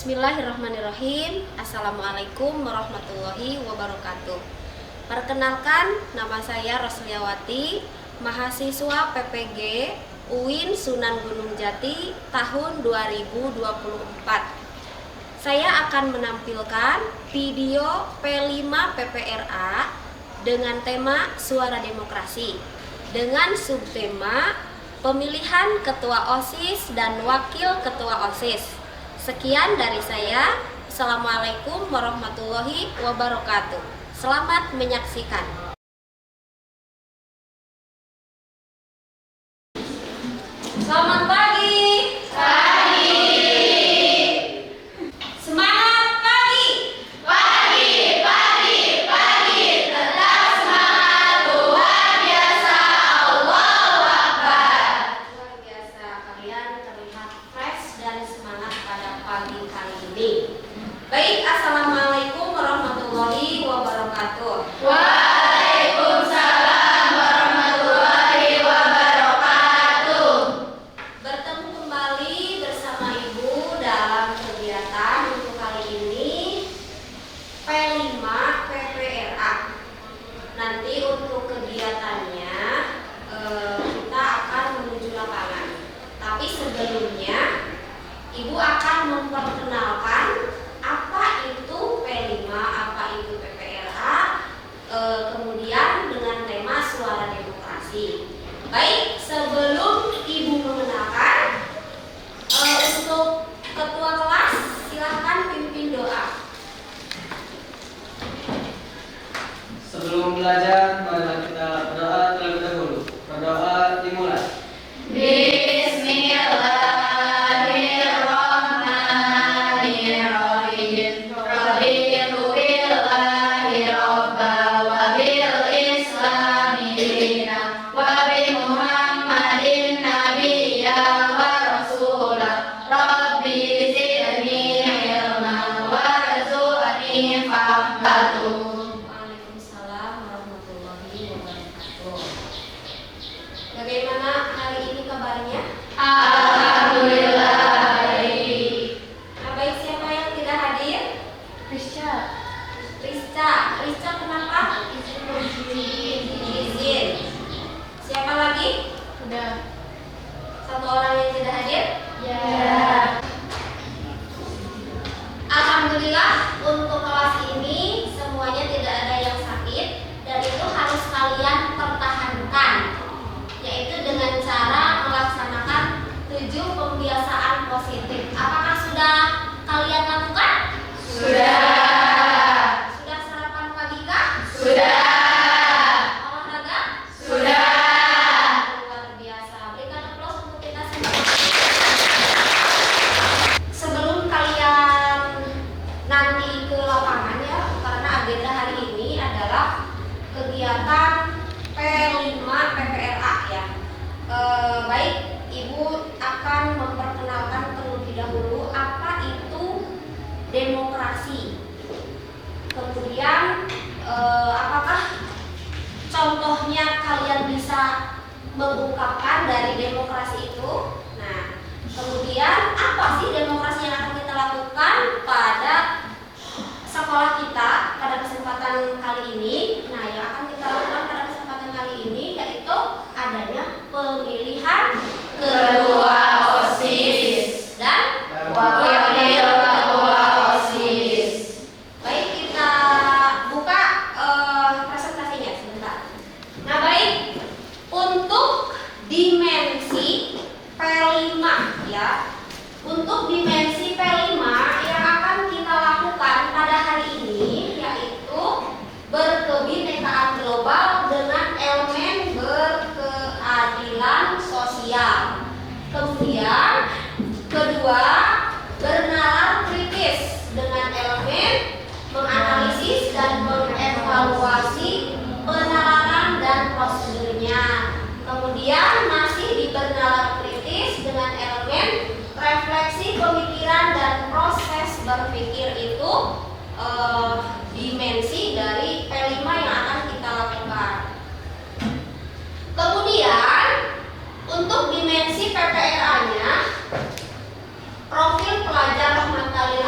Bismillahirrahmanirrahim. Assalamualaikum warahmatullahi wabarakatuh. Perkenalkan, nama saya Rosliawati, mahasiswa PPG UIN Sunan Gunung Jati tahun 2024. Saya akan menampilkan video P5 PPRA dengan tema Suara Demokrasi dengan subtema pemilihan ketua OSIS dan wakil ketua OSIS. Sekian dari saya. Assalamualaikum warahmatullahi wabarakatuh. Selamat menyaksikan. Selamat pagi. Pagi. Semangat pagi. Pagi, pagi, pagi. Tetap semangat. Luar biasa. Allahu Akbar. Luar biasa, kalian terlihat fresh dan semangat pada pagi kali ini. Baik, assalamualaikum warahmatullahi wabarakatuh. Waalaikumsalam warahmatullahi wabarakatuh. Bertemu kembali bersama Ibu dalam kegiatan untuk kali ini P5 PPRA. Nanti untuk kegiatannya kita akan menuju lapangan. Tapi sebelumnya Ibu akan memperkenalkan apa itu P5, apa itu PPRA, kemudian dengan tema Suara Demokrasi. Baik, sebelum Ibu mengenalkan, untuk ketua kelas silakan pimpin doa. Sebelum belajar, marilah kita berdoa terlebih dahulu. Berdoa dimulai. Bismillahirrahmanirrahim. Rabbirubillahi robba wa bil islami dina wa bi muhammadin nabiyya wa rasulah. Rabbi zidni ilma warzuqni fahmahu. Waalaikumsalam warahmatullahi wabarakatuh. Bagaimana hari ini kabarnya? Alhamdulillah. Nah, baik, siapa yang tidak hadir? Rizka. Kenapa? Izin. Siapa lagi? Sudah. Satu orang yang tidak hadir? Ya. Alhamdulillah, untuk kelas ini semuanya tidak ada yang sakit dan itu harus kalian pertahankan, yaitu dengan cara melaksanakan 7 pembiasaan positif. Apakah sudah kalian lakukan? Sudah. Sudah sarapan pagi kah? Sudah. Olahraga? Sudah. Luar biasa. Berikan aplaus untuk kita semua. Sebelum kalian nanti ke lapangan ya, karena agenda hari ini adalah kegiatan P5 PPRA ya. Baik, Ibu akan memperkenalkan terlebih dahulu apa itu demokrasi. Kemudian apakah contohnya kalian bisa mengungkapkan dari demokrasi itu? Nah, kemudian apa sih demokrasi yang akan kita lakukan pada sekolah kita pada kesempatan kali ini? Nah, yang akan kita lakukan pada kesempatan kali ini yaitu adanya pemilihan ketua OSIS dan Wakil ketua OSIS. baik, kita buka presentasinya sebentar. Nah, baik, untuk dimensi P5 ya. Untuk dimensi P5 yang akan kita lakukan pada hari ini yaitu berkebinekaan global dengan elemen berkeadilan sosial. Kemudian kedua, bernalar kritis dengan elemen menganalisis dan mengevaluasi penalaran dan prosedurnya. Kemudian masih di bernalar kritis dengan elemen refleksi pemikiran dan proses berpikir itu dimensi dari P5 yang akan kita lakukan. Kemudian untuk dimensi PPRA-nya, profil pelajar rahmatan lil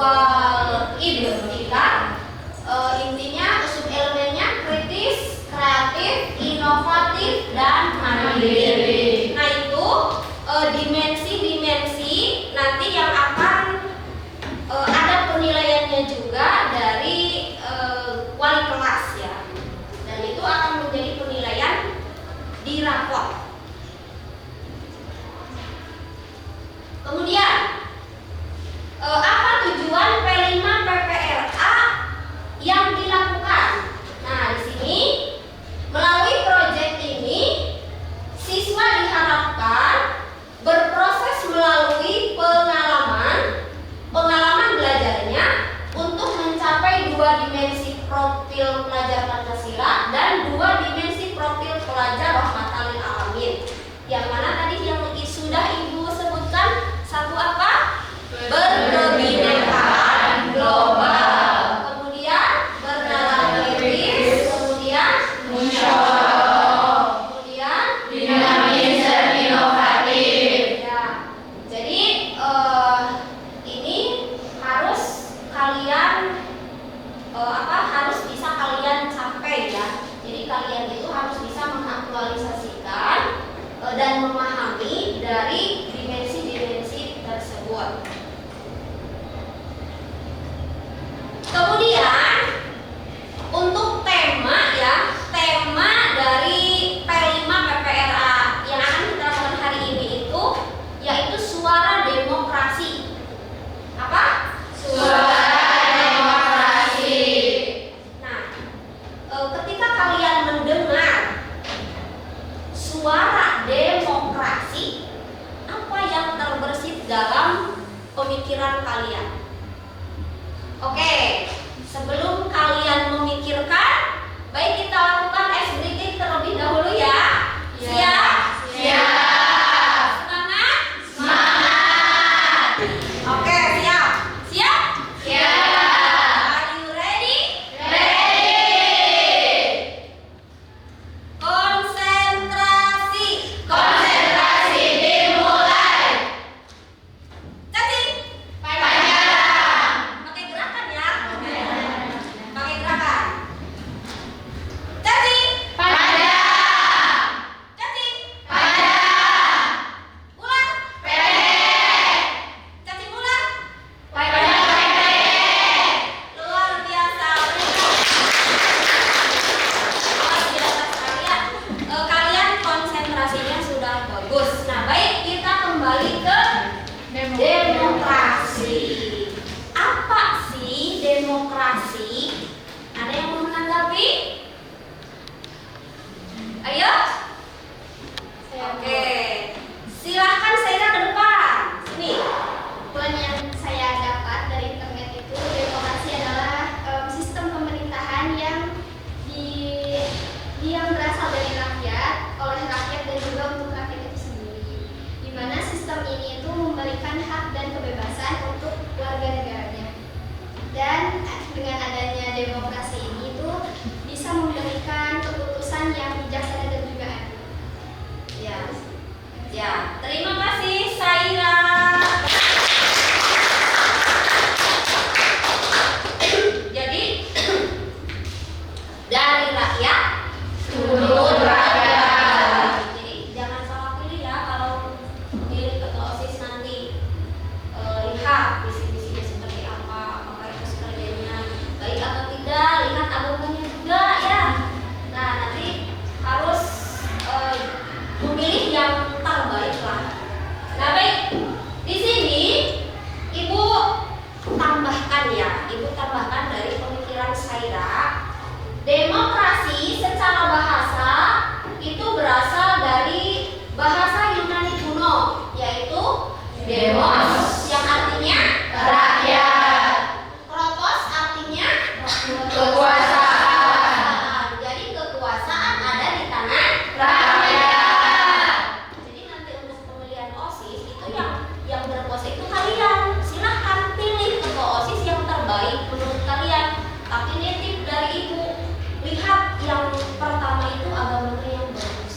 wal ibtidah. Intinya sub elemennya kritis, kreatif, inovatif, dan mandiri. Nah itu dimensi-dimensi nanti yang akan ada penilaiannya juga dari wali kelas ya, dan itu akan menjadi penilaian di rapor. Kemudian apa tujuan P5 PPRA yang dilakukan? Nah, di sini melalui proyek ini siswa diharapkan berproses melalui pengalaman belajarnya untuk mencapai 2 dimensi profil pelajar Pancasila dan 2 dimensi profil pelajar rahmatan lil alamin. Yang mana tadi yang sudah Ibu sebutkan, satu apa? Berkebinekaan global. Kemudian bernalar kritis, kemudian musyawarah, kemudian Dinamis dan inovatif. ya. Jadi ini harus kalian harus bisa kalian capai ya. Jadi kalian itu harus bisa mengaktualisasikan dan memahami dari dimensi-dimensi tersebut. Kemudian untuk tema ya, tema dari P5 PPRA yang akan kita lakukan hari ini itu yaitu suara demokrasi. Apa? Suara demokrasi. Nah, ketika kalian mendengar suara demokrasi, apa yang terbersit dalam pemikiran kalian? Oke, sebelum kalian memikirkan, baik kita lakukan ice breathing terlebih dahulu ya. Siap? Siap. Semangat? Semangat. Oke, siap. Siap? Siap. Are you ready? Ready. Konsentrasi. Konsentrasi dimulai. Cacing. Panjang. Pakai gerakan ya. Pakai gerakan. Cacing. Panjang. Cacing. Panjang. Ulang. Pendek. Cacing ulang. Panjang pendek. Luar biasa. Luar biasa sekalian. Kalian konsentrasinya sudah bagus. Nah, baik kita kembali ke demokrasi. Apa sih demokrasi? Ada yang mau menanggapi? Ayo. Oke. Silahkan saya ke depan. Sini. Poin yang saya dapat dari internet itu, demokrasi adalah sistem pemerintahan yang berasal dari rakyat, oleh rakyat dan juga untuk rakyat itu sendiri. Di mana sistem ini itu memberikan hak dan kebebasan untuk warga negaranya. Dan dengan adanya demokrasi ini itu bisa memberikan keputusan yang bijaksana dan juga adil. Ya. Ya, terima kasih Saira. Jadi dari rakyat Untuk rakyat. Jadi jangan salah pilih ya kalau pilih ketua OSIS nanti. Lihat visi-visinya seperti apa, apakah itu kerjanya baik atau tidak, lihat agamanya juga ya. Nah, nanti harus memilih yang terbaik lah. Nah, baik. Di sini Ibu tambahkan ya, Ibu tambahkan dari pemikiran Saira. Demokrasi secara bahasa itu berasal dari bahasa Yunani kuno, yaitu demos, yang artinya Rakyat. kropos, artinya Kekuasaan. Jadi kekuasaan ada di tangan Rakyat. Jadi nanti untuk pemilihan OSIS itu yang berkuasa itu kalian. Silahkan pilih ketua OSIS yang terbaik menurut kalian. Tapi nitip dari Ibu, lihat yang pertama itu agamanya yang bagus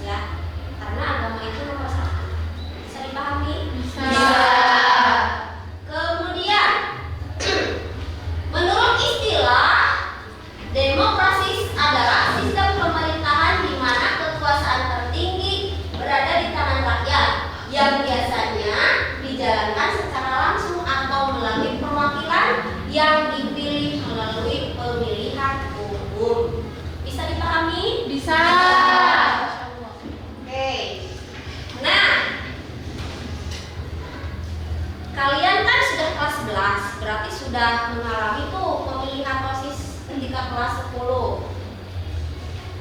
ya. Karena agama itu nomor 1. Bisa dipahami? Bisa. mengalami tuh pemilihan OSIS ketika kelas 10.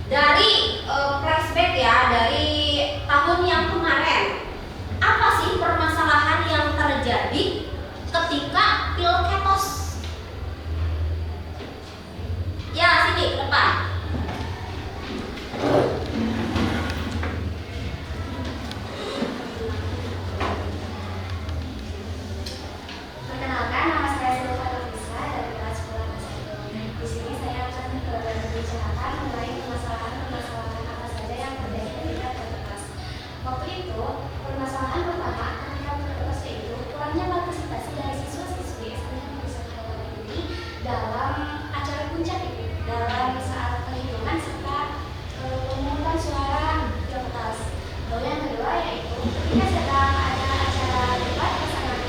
Dari flashback ya, dari tahun yang kemarin, apa sih permasalahan yang terjadi ketika Pilketos? Ya, sini ke depan. Perkenalkan, nama saya Silva Nafisa dari kelas 10 kelas 1. Di sini saya akan membicarakan mengenai permasalahan apa saja yang terjadi ketika Pilketos. Waktu itu, permasalahan pertama ketika Pilketos yaitu kurangnya partisipasi dari siswa-siswi SMA Negeri 1 Kabupaten ini dalam acara puncak itu, dalam saat penghitungan serta pemungutan suara Pilketos. Lalu yang kedua yaitu ketika sedang ada acara debat pasangan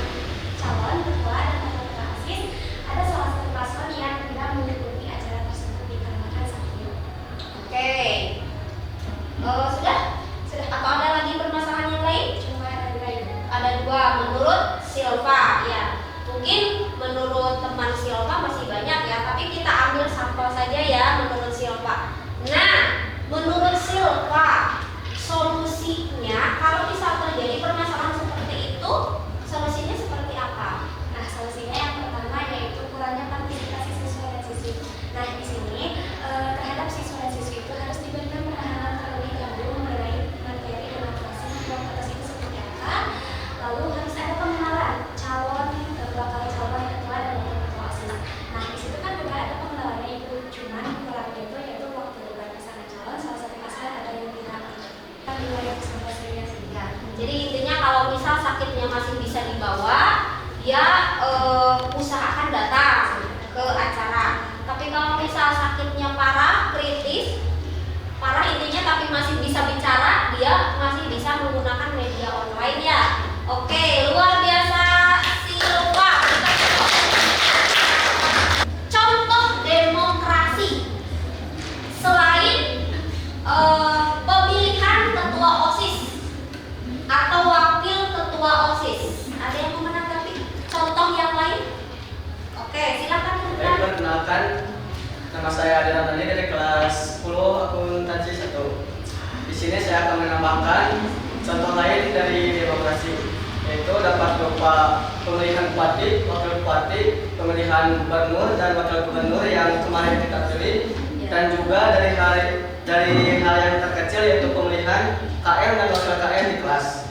calon ketua dan wakil ketua OSIS, ada salah satu paslon yang tidak mengikuti acara tersebut dikarenakan sakit. Oke. Sudah atau ada lagi permasalahan yang lain? Cuma ada dua itu. Ada dua menurut Silva ya. Mungkin menurut teman Silva masih banyak ya, tapi kita ambil sampel saja ya menurut Silva. Nah, menurut Silva solusinya kalau misal terjadi permasalahan seperti itu, solusinya seperti apa? Nah, solusinya yang pertama yaitu kurangnya partisipasi siswa dan siswi. Nah, di sini terhadap siswa dan siswi itu harus diberikan pemahaman terlebih dahulu mengenai materi demokrasi Pilketos itu seperti apa. Lalu harus ada pengenalan calon bakal calon ketua dan wakil ketua OSIS. Nah, di situ kan juga ada pengenalannya itu, cuman kurangnya itu yaitu waktu debat pasangan calon salah satu pasangan ada yang tidak nilai presentasinya sedikit. Jadi intinya kalau misal sakitnya masih bisa dibawa, dia usahakan datang ke acara. Tapi kalau misal sakitnya parah, kritis, parah intinya tapi masih bisa bicara, dia masih bisa menggunakan media online ya. Oke, luar biasa Silva. Contoh demokrasi selain pemilihan ketua OSIS atau wakil ketua OSIS, ada yang mau menanggapi contoh yang lain? Oke, silakan. Baik, perkenalkan, nama saya Adi Ramdhani dari kelas 10 akuntansi 1. Di sini saya akan menambahkan contoh lain dari demokrasi, yaitu dapat berupa pemilihan bupati, wakil bupati, pemilihan gubernur dan wakil gubernur yang kemarin kita pilih, dan juga dari hal yang terkecil yaitu pemilihan KM dan wakil KM di kelas.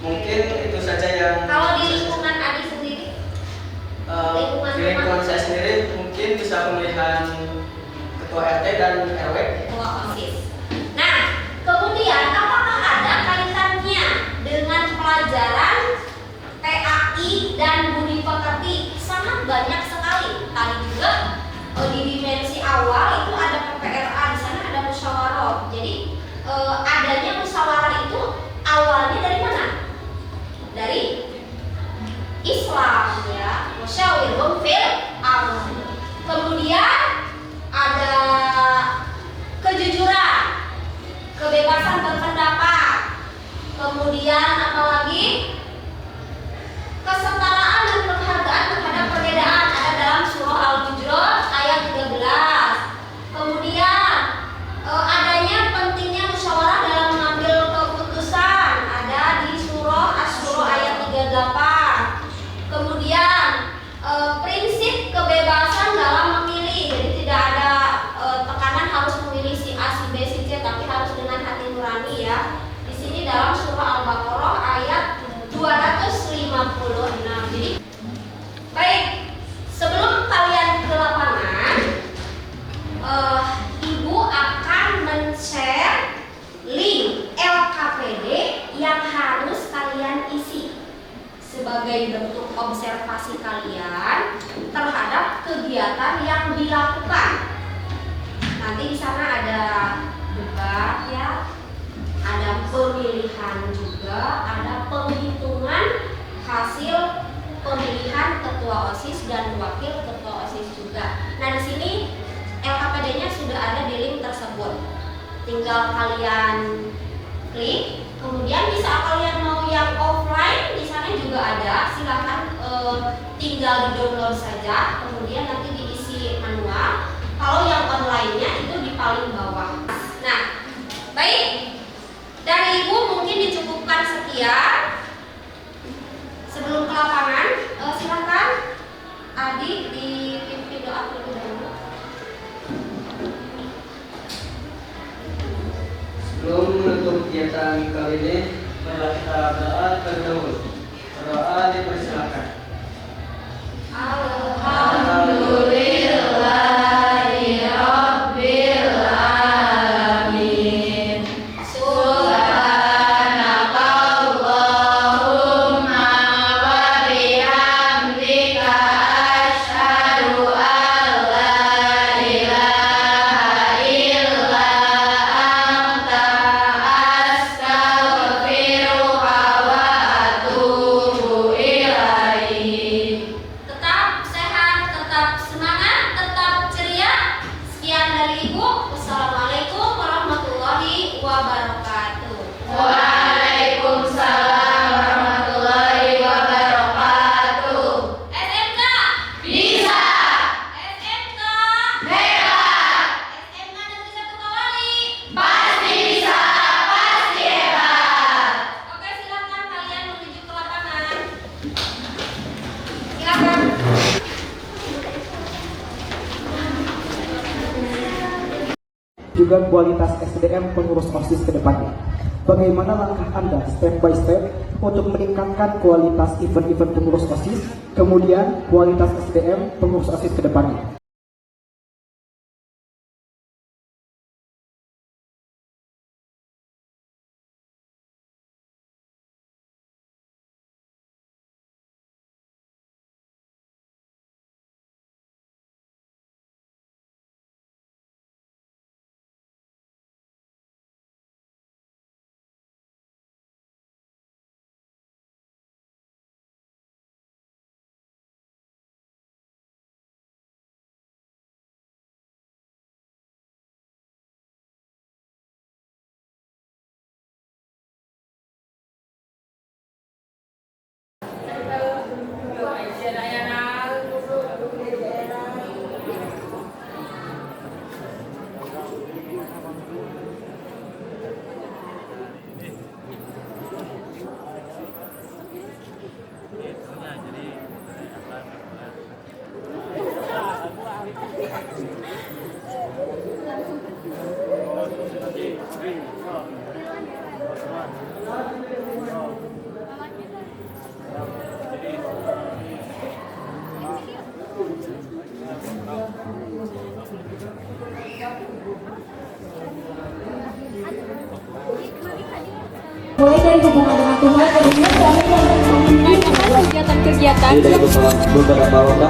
Mungkin itu saja yang Kalau di lingkungan Adi sendiri, di lingkungan saya sendiri mungkin bisa pemilihan ketua RT dan RW. ketua OSIS. Nah, kemudian apakah ada kaitannya dengan pelajaran PAI dan budi pekerti? Sangat banyak sekali. Tadi juga di dimensi awal itu ada PPRA, di sana ada musyawarah. Jadi adanya musyawarah itu awalnya dari mana? Dari Islam ya, musyawirun fil amr. Kemudian ada kejujuran, kebebasan berpendapat. Kemudian apalagi kesetaraan dan penghargaan terhadap perbedaan ada dalam surah Al-Hujurat ayat 13. Kemudian adanya pentingnya musyawarah dalam mengambil keputusan ada di surah Asy-Syura ayat 38. Kemudian prinsip kebebasan dalam memilih, jadi tidak ada tekanan harus memilih si A, si B, si C, tapi harus dengan hati nurani ya. Di sini dalam surah Al-Baqarah ayat 256. Jadi baik, sebelum kalian ke lapangan, Ibu akan men-share link LKPD yang harus kalian isi sebagai bentuk observasi kalian terhadap kegiatan yang dilakukan. Nanti di sana ada debat ya, ada pemilihan juga, ada penghitungan hasil pemilihan ketua OSIS dan wakil ketua OSIS juga. Nah, di sini LKPD-nya sudah ada di link tersebut. Tinggal kalian klik. Kemudian bisa kalian mau yang offline, di sana juga ada. Silahkan tinggal di-download saja, kemudian nanti diisi manual. Kalau yang online-nya itu di paling bawah. Nah, baik. Dari Ibu mungkin dicukupkan sekian. Sebelum ke lapangan, silakan Adi dipimpin doa terlebih dahulu. Sebelum menutup kegiatan kali ini, marilah kita berdoa terlebih dahulu. Berdoa dipersilakan. Alhamdulillahirabbil alamin. Subhanakallahumma wa bihamdika asyhadu an la ilaha illa anta astaghfiruka wa atubu ilaik. Tetap sehat, tetap semangat, tetap ceria. Sekian dari Ibu. Wassalamualaikum warahmatullahi wabarakatuh. Waalaikumsalam warahmatullahi wabarakatuh. SMK Bisa, SMK hebat, SMA Negeri 1 Kawali. pasti bisa, pasti hebat. Oke, silakan kalian menuju ke lapangan. Silakan. Juga kualitas SDM pengurus OSIS ke depannya. Bagaimana langkah Anda step by step untuk meningkatkan kualitas event-event pengurus OSIS, kemudian kualitas SDM pengurus OSIS ke depannya? Mulai dari hubungan dengan Tuhan, kemudian kegiatan-kegiatan dari beberapa lomba